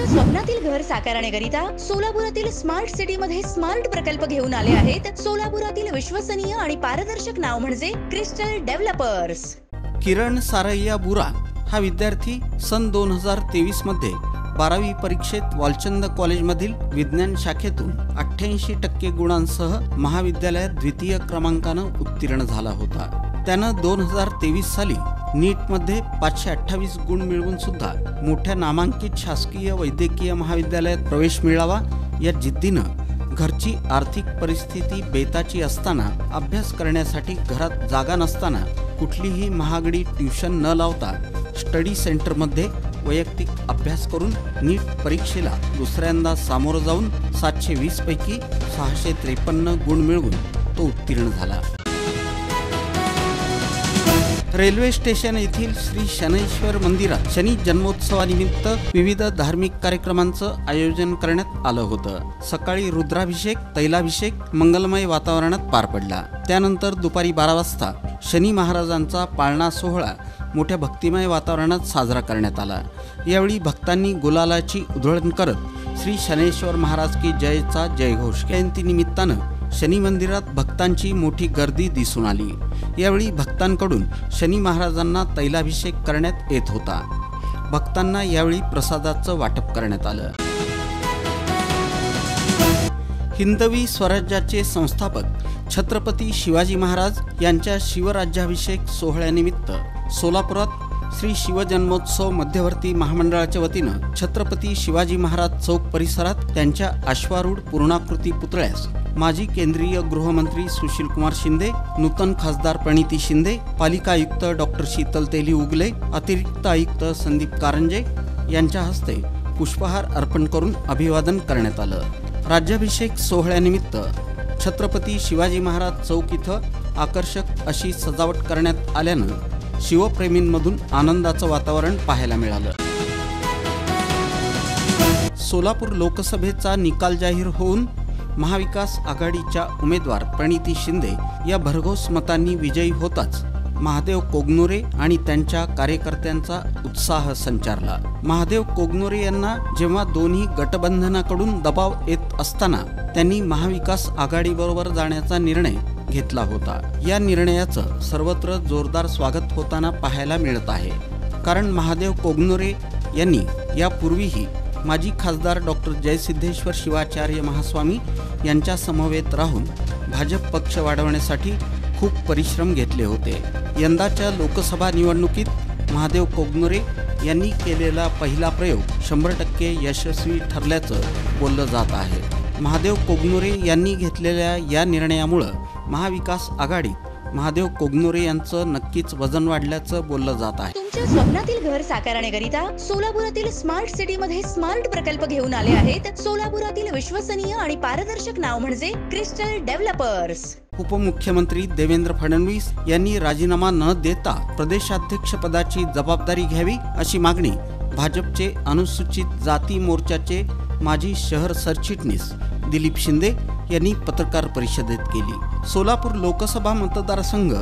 स्वप्नातील घर साकारण्याकरिता सोलापुरातील smart city मध्ये स्मार्ट प्रकल्प घेऊन आले आहेत सोलापुरातील विश्वसनीय आणि पारदर्शक नाव म्हणजे क्रिस्टल डेव्हलपर्स। किरण सारय्या बुरा हा विद्यार्थी सन 2023 मध्ये 12वी परीक्षेत वालचंद कॉलेजमधील विज्ञान शाखेतून 88% गुणांसह महाविद्यालयात द्वितीय क्रमांकाने उत्तीर्ण झाला होता। त्यानं 2023 साली नीटमध्ये 528 गुण मिळवून सुद्धा मोठ्या नामांकित शासकीय वैद्यकीय महाविद्यालयात प्रवेश मिळावा या जिद्दीनं घरची आर्थिक परिस्थिती बेताची असताना अभ्यास करण्यासाठी घरात जागा नसताना कुठलीही महागडी ट्यूशन न लावता स्टडी सेंटरमध्ये वैयक्तिक अभ्यास करून नीट परीक्षेला दुसऱ्यांदा सामोरं जाऊन 720 पैकी 653 गुण मिळवून तो उत्तीर्ण झाला। रेल्वे स्टेशन येथील श्री शनैश्वर मंदिरात शनी जन्मोत्सवानिमित्त विविध धार्मिक कार्यक्रमांचं आयोजन करण्यात आलं होतं। सकाळी रुद्राभिषेक, तैलाभिषेक मंगलमय वातावरणात पार पडला। त्यानंतर दुपारी 12 वाजता शनी महाराजांचा पाळणा सोहळा मोठ्या भक्तिमय वातावरणात साजरा करण्यात आला। यावेळी भक्तांनी गुलालाची उधळण करत श्री शनैश्वर महाराज की जयचा जयघोष जयंतीनिमित्तानं शनी मंदिरात भक्तांची मोठी गर्दी दिसून आली। यावेळी भक्तांकडून शनी महाराजांना तैलाभिषेक करण्यात येत होता। भक्तांना यावेळी प्रसादाचं वाटप करण्यात आलं। हिंदवी स्वराज्याचे संस्थापक छत्रपती शिवाजी महाराज यांच्या शिवराज्याभिषेक सोहळ्यानिमित्त सोलापुरात श्री शिवजन्मोत्सव मध्यवर्ती महामंडळाच्या वतीनं छत्रपती शिवाजी महाराज चौक परिसरात त्यांच्या अश्वारूढ पूर्णाकृती पुतळ्यास माजी केंद्रीय गृहमंत्री सुशीलकुमार शिंदे, नूतन खासदार प्रणिती शिंदे, पालिका आयुक्त डॉक्टर शीतल तेली उगले, अतिरिक्त आयुक्त संदीप कारंजे यांच्या हस्ते पुष्पहार अर्पण करून अभिवादन करण्यात आलं। राज्याभिषेक सोहळ्यानिमित्त छत्रपती शिवाजी महाराज चौक इथं आकर्षक अशी सजावट करण्यात आल्यानं शिवप्रेमींमधून आनंदाचं वातावरण पाहायला मिळालं। सोलापूर लोकसभेचा निकाल जाहीर होऊन महाविकास आघाडीच्या उमेदवार प्रणिती शिंदे या भरघोस मतांनी विजयी होताच महादेव कोगनोरे आणि त्यांच्या कार्यकर्त्यांचा उत्साह संचारला। महादेव कोगनोरे यांना जेव्हा दोन्ही गटबंधनाकडून दबाव येत असताना त्यांनी महाविकास आघाडीबरोबर जाण्याचा निर्णय घेतला होता। या निर्णयाचं सर्वत्र जोरदार स्वागत होताना पाहायला मिळत आहे। कारण महादेव कोगनोरे यांनी यापूर्वीही माजी खासदार डॉक्टर जयसिद्धेश्वर शिवाचार्य महास्वामी यांच्या समवेत राहून भाजप पक्ष वाढवण्यासाठी खूप परिश्रम घेतले होते। यंदाच्या लोकसभा निवडणुकीत महादेव कोगनोरे यांनी केलेला पहिला प्रयोग 100% यशस्वी ठरल्याचं बोललं जात आहे। महादेव कोगनोरे यांनी घेतलेल्या या निर्णयामुळे महाविकास आघाडीत महादेव कोगनोरे यांचं नक्कीच वजन वाढल्याचं बोललं जात आहे। तुमच्या स्वप्नातील घर साकारण्याकरिता सोलापुरातील स्मार्ट सिटी मध्ये स्मार्ट प्रकल्प घेऊन आले आहेत सोलापुरातील विश्वसनीय आणि पारदर्शक नाव म्हणजे क्रिस्टल डेव्हलपर्स। उपमुख्यमंत्री देवेंद्र फडणवीस यांनी राजीनामा न देता प्रदेशाध्यक्ष पदाची जबाबदारी घ्यावी अशी मागणी भाजपचे अनुसूचित जाती मोर्चाचे माजी शहर सरचिटणीस दिलीप शिंदे यांनी पत्रकार परिषदेत केली। सोलापूर लोकसभा मतदारसंघ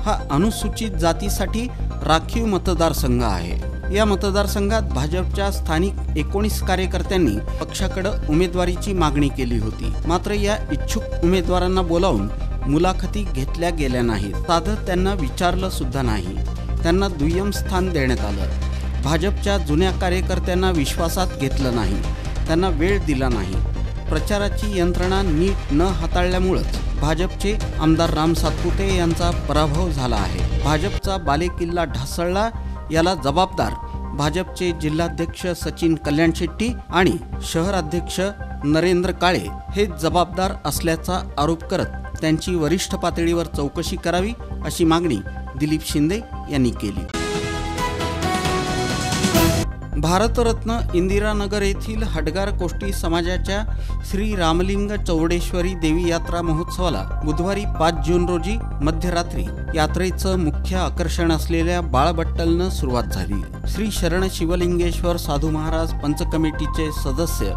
हा अनुसूचित जातीसाठी राखीव मतदारसंघ आहे। या मतदारसंघात भाजपच्या स्थानिक 19 कार्यकर्त्यांनी पक्षाकडे उमेदवारीची मागणी केली होती। मात्र या इच्छुक उमेदवारांना बोलावून मुलाखती घेतल्या गेल्या नाहीत। साधं त्यांना विचारलं सुद्धा नाही। त्यांना दुय्यम स्थान देण्यात आलं। भाजपच्या जुन्या कार्यकर्त्यांना विश्वासात घेतलं नाही, त्यांना वेळ दिला नाही। प्रचाराची यंत्रणा नीट न हाताळल्यामुळेच भाजपचे आमदार राम सातपुते यांचा पराभव झाला आहे। भाजपचा बालेकिल्ला ढासळला याला जबाबदार भाजपचे जिल्हाध्यक्ष सचिन कल्याण शेट्टी आणि शहराध्यक्ष नरेंद्र काळे हे जबाबदार असल्याचा आरोप करत त्यांची वरिष्ठ पातळीवर चौकशी करावी अशी मागणी दिलीप शिंदे यांनी केली। भारतरत्न इंदिरानगर येथील हडगार कोष्टी समाजाच्या श्री रामलिंग चौडेश्वरी देवी यात्रा महोत्सवाला बुधवारी 5 जून रोजी मध्यरात्री यात्रेचं मुख्य आकर्षण असलेल्या बाळबट्टलनं सुरुवात झाली। श्री शरण शिवलिंगेश्वर साधू महाराज पंच कमिटीचे सदस्य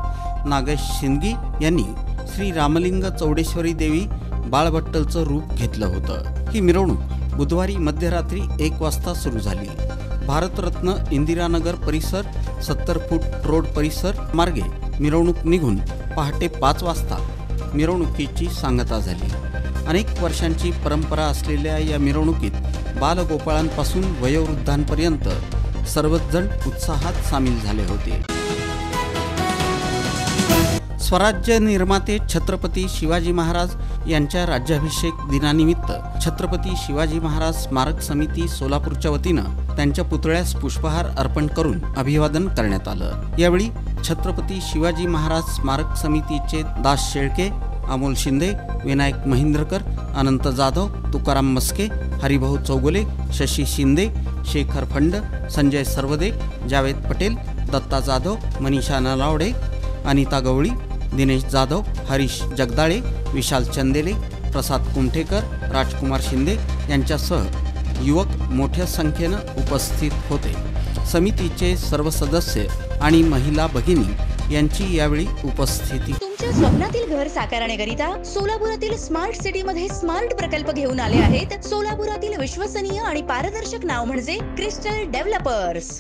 नागेश शिंदगी यांनी श्री रामलिंग चौडेश्वरी देवी बाळबट्टलचं रूप घेतलं होतं। ही मिरवणूक बुधवारी मध्यरात्री 1 वाजता सुरू झाली। भारतरत्न इंदिरानगर परिसर 70 फूट रोड परिसर मार्गे मिरवणूक निघून पहाटे 5 वाजता मिरवणुकीची सांगता झाली. अनेक वर्षांची परंपरा असलेल्या या मिरवणुकीत बालगोपाळांपासून वयोवृद्धांपर्यंत सर्वच जण उत्साहात सामील झाले होते. स्वराज्य निर्माते छत्रपती शिवाजी महाराज यांच्या राज्याभिषेक दिनानिमित्त छत्रपती शिवाजी महाराज स्मारक समिती सोलापूरच्या वतीनं त्यांच्या पुतळ्यास पुष्पहार अर्पण करून अभिवादन करण्यात आलं. यावेळी छत्रपती शिवाजी महाराज स्मारक समितीचे दास शेळके, अमोल शिंदे, विनायक महिंद्रकर, अनंत जाधव, तुकाराम मस्के, हरिभाऊ चौगुले, शशी शिंदे, शेखर फंड, संजय सर्वदे, जावेद पटेल, दत्ता जाधव, मनीषा नलावडे, अनिता गवळी, दिनेश जाधव, हरीश जगदाळे, विशाल चंदेले, प्रसाद कुमठेकर, राजकुमार शिंदे यांच्यासह युवक मोठ्या संख्येनं उपस्थित होते. समितीचे सर्व सदस्य आणि महिला भगिनी यांची यावेळी उपस्थिती. तुमच्या स्वप्नातील घर साकारण्याकरिता सोलापुरातील स्मार्ट सिटी मध्ये स्मार्ट प्रकल्प घेऊन आले आहेत. सोलापुरातील विश्वसनीय आणि पारदर्शक नाव म्हणजे क्रिस्टल डेव्हलपर्स.